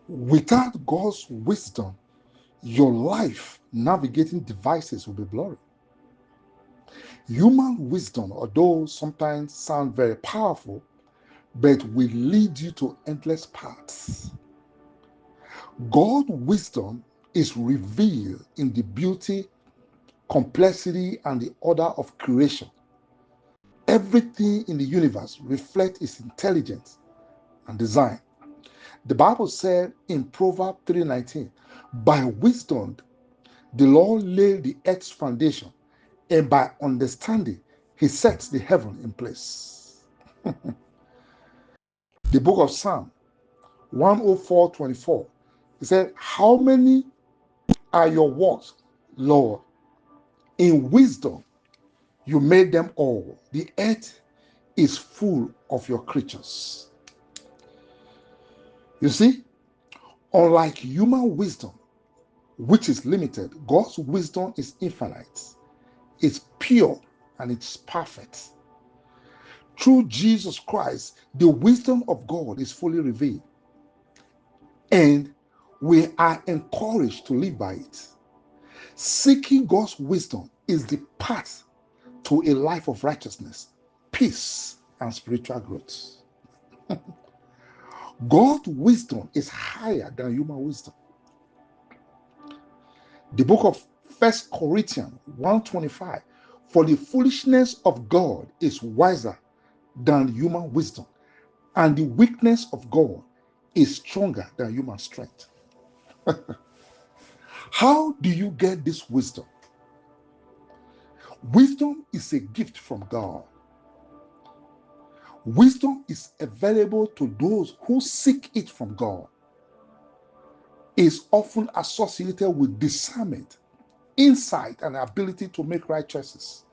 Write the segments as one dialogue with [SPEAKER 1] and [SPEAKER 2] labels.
[SPEAKER 1] Without God's wisdom, your life navigating devices will be blurry. Human wisdom, although sometimes sound very powerful, but will lead you to endless paths. God's wisdom is revealed in the beauty, complexity, and the order of creation. Everything in the universe reflects his intelligence and design. The Bible said in Proverbs 3:19, by wisdom the Lord laid the earth's foundation, and by understanding he sets the heaven in place. The book of Psalm 104:24, he said, how many are your works, Lord? In wisdom you made them all. The earth is full of your creatures. You see, unlike human wisdom, which is limited, God's wisdom is infinite, it's pure, and it's perfect. Through Jesus Christ, the wisdom of God is fully revealed, and we are encouraged to live by it. Seeking God's wisdom is the path to a life of righteousness, peace, and spiritual growth. God's wisdom is higher than human wisdom. The book of 1 Corinthians 1:25, for the foolishness of God is wiser than human wisdom, and the weakness of God is stronger than human strength. How do you get this wisdom? Wisdom is a gift from God. Wisdom is available to those who seek it from God. It is often associated with discernment, insight, and ability to make right choices.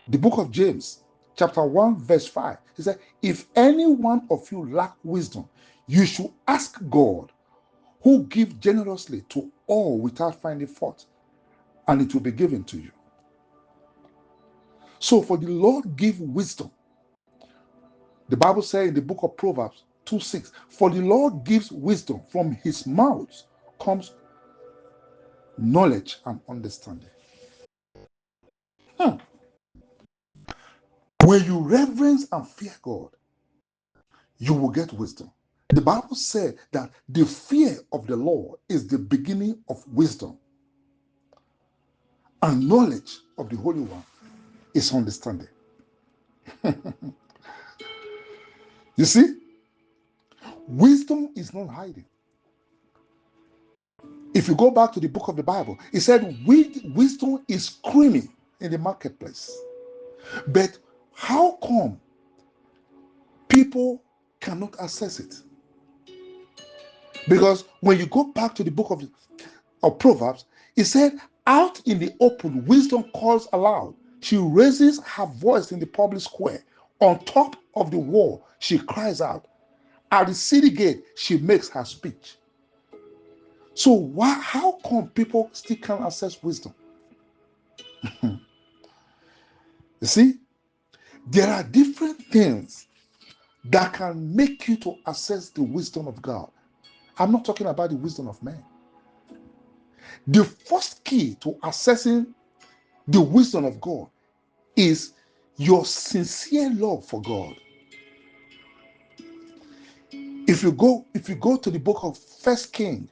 [SPEAKER 1] The book of James, chapter 1, verse 5, he said, if any one of you lack wisdom, you should ask God, who gives generously to all without finding fault, and it will be given to you. So for the Lord give wisdom. The Bible says in the book of Proverbs 2:6, for the Lord gives wisdom, from his mouth comes knowledge and understanding. Hmm. When you reverence and fear God, you will get wisdom. The Bible said that the fear of the Lord is the beginning of wisdom, and knowledge of the Holy One is understanding. You see, wisdom is not hiding. If you go back to the book of the Bible, it said wisdom is screaming in the marketplace. But how come people cannot access it? Because when you go back to the book of Proverbs, it said, out in the open, wisdom calls aloud. She raises her voice in the public square. On top of the wall, she cries out. At the city gate, she makes her speech. So how come people still can't access wisdom? You see, there are different things that can make you to access the wisdom of God. I'm not talking about the wisdom of man. The first key to accessing the wisdom of God is your sincere love for God. If you go to the book of First King,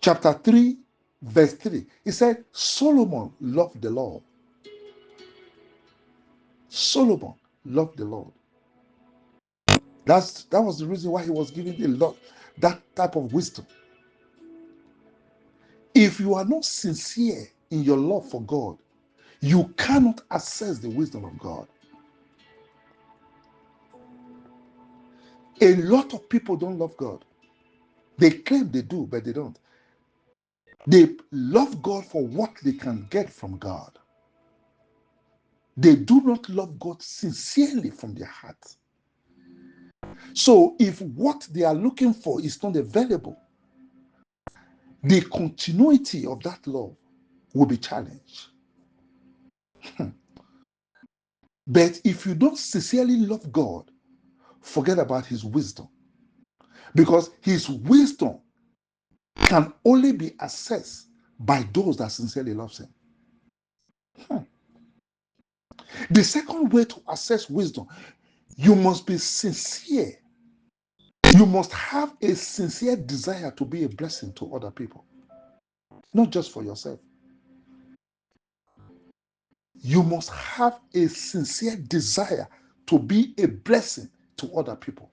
[SPEAKER 1] chapter 3, verse 3, it said Solomon loved the Lord. Solomon loved the Lord. That was the reason why he was given the Lord that type of wisdom. If you are not sincere in your love for God, you cannot access the wisdom of God. A lot of people don't love God. They claim they do, but they don't. They love God for what they can get from God. They do not love God sincerely from their heart. So if what they are looking for is not available, the continuity of that love will be challenged. But if you don't sincerely love God, forget about his wisdom. Because his wisdom can only be accessed by those that sincerely love him. The second way to access wisdom, you must be sincere. You must have a sincere desire to be a blessing to other people, not just for yourself. You must have a sincere desire to be a blessing to other people.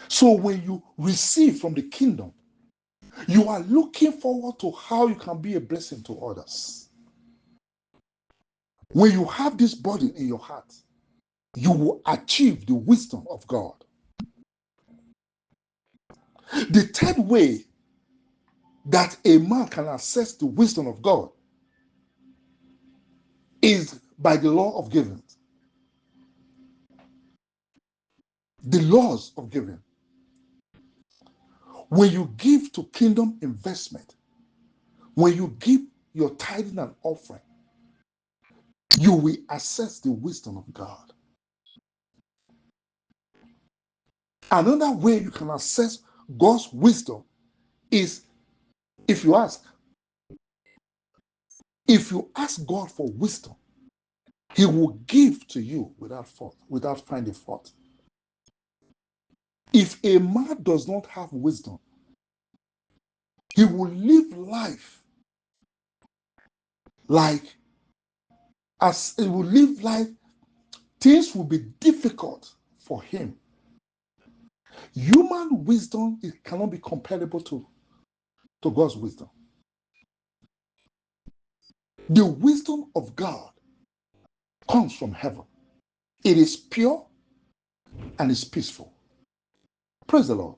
[SPEAKER 1] So when you receive from the kingdom, you are looking forward to how you can be a blessing to others. When you have this burden in your heart, you will achieve the wisdom of God. The third way that a man can access the wisdom of God is by the law of giving. The laws of giving. When you give to kingdom investment, when you give your tithing and offering, you will access the wisdom of God. Another way you can access God's wisdom is if you ask. If you ask God for wisdom, he will give to you without fault, without finding fault. If a man does not have wisdom, he will live life like, as he will live life, things will be difficult for him. Human wisdom, it cannot be comparable to God's wisdom. The wisdom of God comes from heaven. It is pure and is peaceful. Praise the Lord.